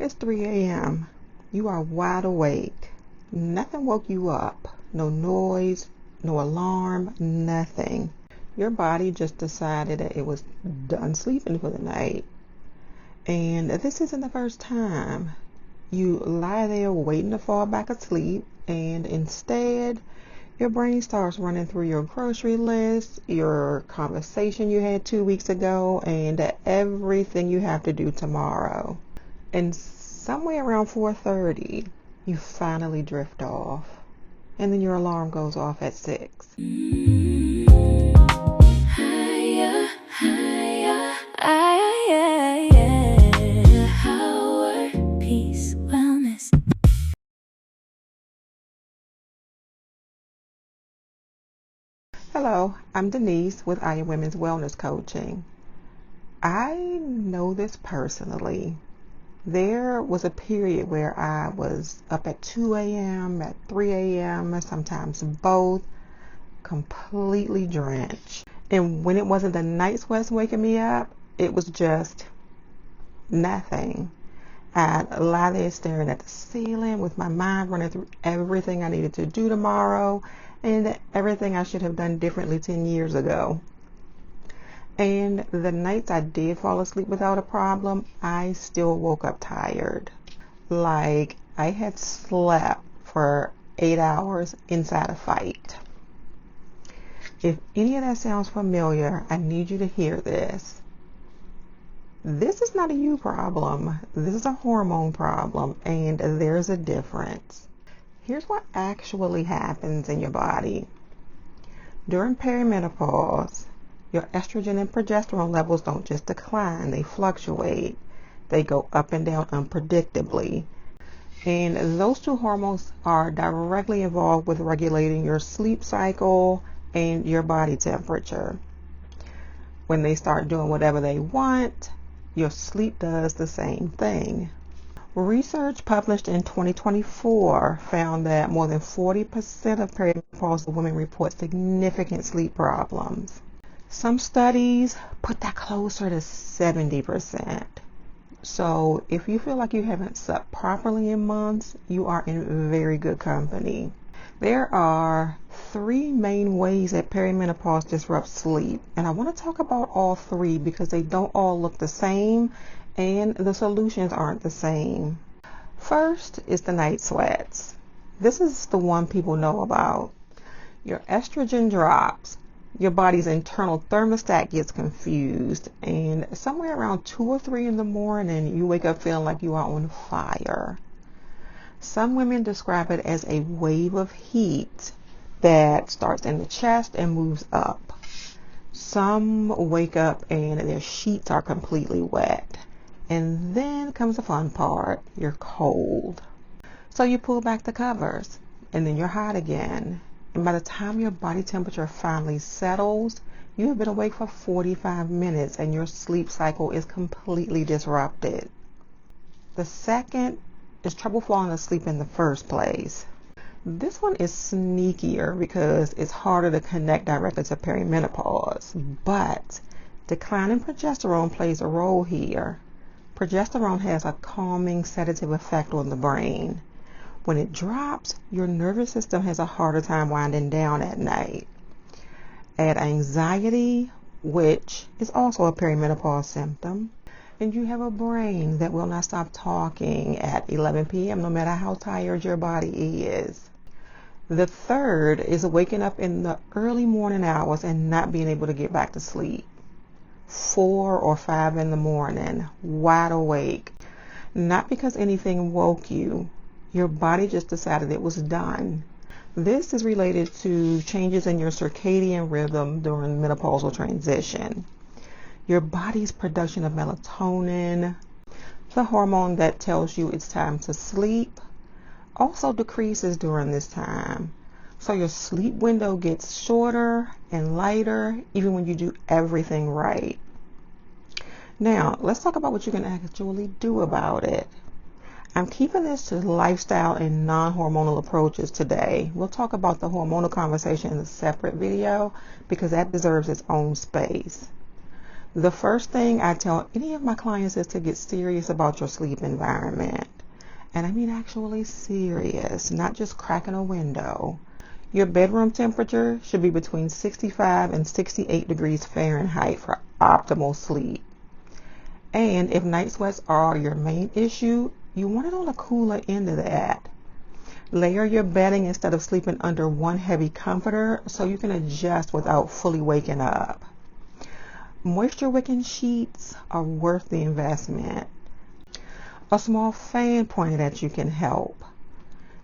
It's 3 a.m. You are wide awake. Nothing woke you up. No noise, no alarm, nothing. Your body just decided that it was done sleeping for the night. And this isn't the first time. You lie there waiting to fall back asleep, and instead, your brain starts running through your grocery list, your conversation you had 2 weeks ago, and everything you have to do tomorrow. And somewhere around 4:30, you finally drift off. And then your alarm goes off at 6. Higher, higher, Howard, peace, wellness. Hello, I'm Denise with Aya Women's Wellness Coaching. I know this personally. There was a period where I was up at 2 a.m., at 3 a.m., sometimes both, completely drenched. And when it wasn't the night sweats waking me up, it was just nothing. I'd lie there staring at the ceiling with my mind running through everything I needed to do tomorrow and everything I should have done differently 10 years ago. And the nights I did fall asleep without a problem, I still woke up tired. Like I had slept for 8 hours inside a fight. If any of that sounds familiar, I need you to hear this. This is not a you problem. This is a hormone problem, and there's a difference. Here's what actually happens in your body. During perimenopause, your estrogen and progesterone levels don't just decline, they fluctuate. They go up and down unpredictably. And those two hormones are directly involved with regulating your sleep cycle and your body temperature. When they start doing whatever they want, your sleep does the same thing. Research published in 2024 found that more than 40% of perimenopausal women report significant sleep problems. Some studies put that closer to 70%. So if you feel like you haven't slept properly in months, you are in very good company. There are 3 main ways that perimenopause disrupts sleep, and I want to talk about all 3 because they don't all look the same and the solutions aren't the same. First is the night sweats. This is the one people know about. Your estrogen drops, your body's internal thermostat gets confused, and somewhere around 2 or 3 in the morning, you wake up feeling like you are on fire. Some women describe it as a wave of heat that starts in the chest and moves up. Some wake up and their sheets are completely wet. And then comes the fun part, you're cold. So you pull back the covers, and then you're hot again. And by the time your body temperature finally settles, you have been awake for 45 minutes and your sleep cycle is completely disrupted. The second is trouble falling asleep in the first place. This one is sneakier because it's harder to connect directly to perimenopause, but declining progesterone plays a role here. Progesterone has a calming sedative effect on the brain. When it drops, your nervous system has a harder time winding down at night. Add anxiety, which is also a perimenopause symptom, and you have a brain that will not stop talking at 11 p.m. no matter how tired your body is. The third is waking up in the early morning hours and not being able to get back to sleep. 4 or 5 in the morning, wide awake. Not because anything woke you. Your body just decided it was done. This is related to changes in your circadian rhythm during menopausal transition. Your body's production of melatonin, the hormone that tells you it's time to sleep, also decreases during this time. So your sleep window gets shorter and lighter even when you do everything right. Now, let's talk about what you can actually do about it. I'm keeping this to lifestyle and non-hormonal approaches today. We'll talk about the hormonal conversation in a separate video because that deserves its own space. The first thing I tell any of my clients is to get serious about your sleep environment. And I mean actually serious, not just cracking a window. Your bedroom temperature should be between 65 and 68 degrees Fahrenheit for optimal sleep. And if night sweats are your main issue, you want it on the cooler end of that. Layer your bedding instead of sleeping under one heavy comforter so you can adjust without fully waking up. Moisture wicking sheets are worth the investment. A small fan pointed at you can help.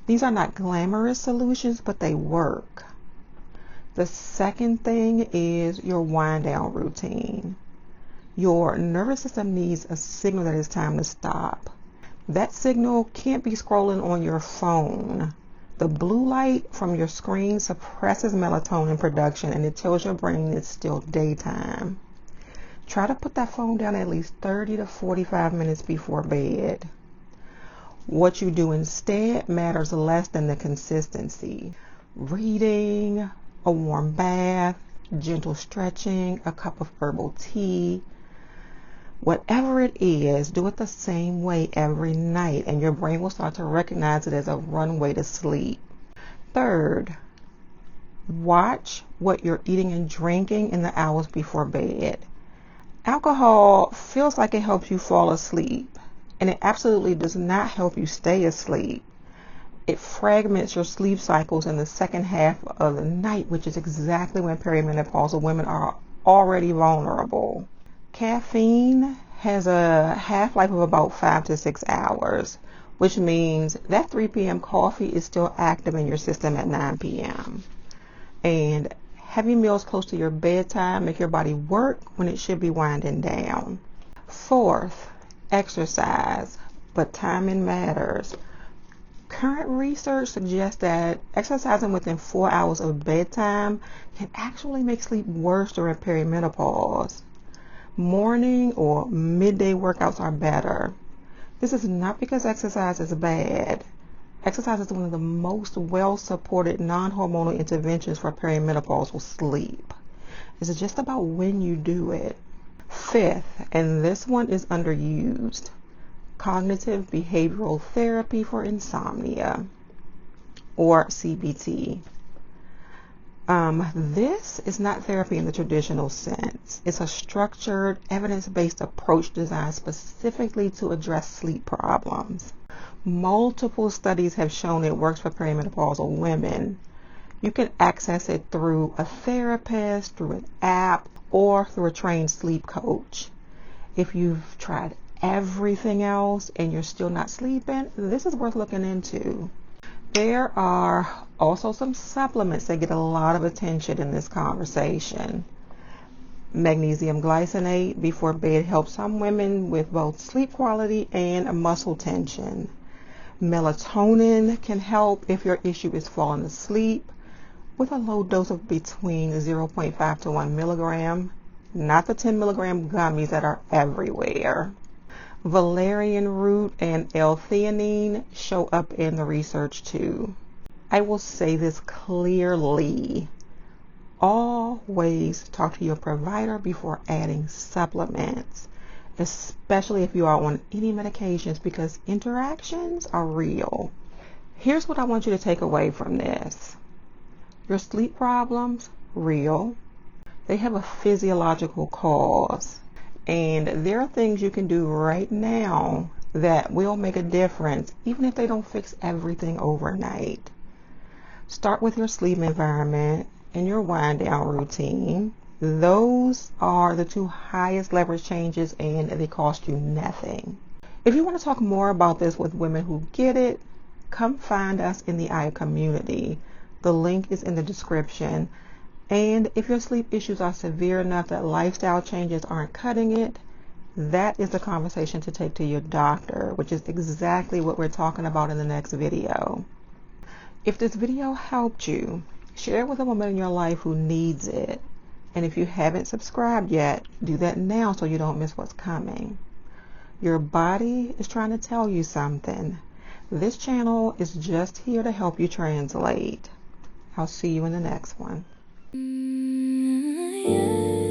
These are not glamorous solutions, but they work. The second thing is your wind down routine. Your nervous system needs a signal that it's time to stop. That signal can't be scrolling on your phone. The blue light from your screen suppresses melatonin production and it tells your brain it's still daytime. Try to put that phone down at least 30 to 45 minutes before bed. What you do instead matters less than the consistency. Reading, a warm bath, gentle stretching, a cup of herbal tea. Whatever it is, do it the same way every night and your brain will start to recognize it as a runway to sleep. Third, watch what you're eating and drinking in the hours before bed. Alcohol feels like it helps you fall asleep, and it absolutely does not help you stay asleep. It fragments your sleep cycles in the second half of the night, which is exactly when perimenopausal women are already vulnerable. Caffeine has a half-life of about 5 to 6 hours, which means that 3 p.m. coffee is still active in your system at 9 p.m. And heavy meals close to your bedtime make your body work when it should be winding down. Fourth, exercise, but timing matters. Current research suggests that exercising within 4 hours of bedtime can actually make sleep worse during perimenopause. Morning or midday workouts are better. This is not because exercise is bad. Exercise is one of the most well-supported non-hormonal interventions for perimenopausal sleep. It's just about when you do it. Fifth, and this one is underused, cognitive behavioral therapy for insomnia, or CBT. This is not therapy in the traditional sense. It's a structured, evidence-based approach designed specifically to address sleep problems. Multiple studies have shown it works for perimenopausal women. You can access it through a therapist, through an app, or through a trained sleep coach. If you've tried everything else and you're still not sleeping, this is worth looking into. There are also some supplements that get a lot of attention in this conversation. Magnesium glycinate before bed helps some women with both sleep quality and muscle tension. Melatonin can help if your issue is falling asleep with a low dose of between 0.5 to 1 milligram, not the 10 milligram gummies that are everywhere. Valerian root and L-theanine show up in the research too. I will say this clearly. Always talk to your provider before adding supplements, especially if you are on any medications, because interactions are real. Here's what I want you to take away from this. Your sleep problems, real. They have a physiological cause. And there are things you can do right now that will make a difference, even if they don't fix everything overnight. Start with your sleep environment and your wind down routine. Those are the two highest leverage changes and they cost you nothing. If you want to talk more about this with women who get it, come find us in the AYA community. The link is in the description. And if your sleep issues are severe enough that lifestyle changes aren't cutting it, that is the conversation to take to your doctor, which is exactly what we're talking about in the next video. If this video helped you, share it with a woman in your life who needs it. And if you haven't subscribed yet, do that now so you don't miss what's coming. Your body is trying to tell you something. This channel is just here to help you translate. I'll see you in the next one. Yeah.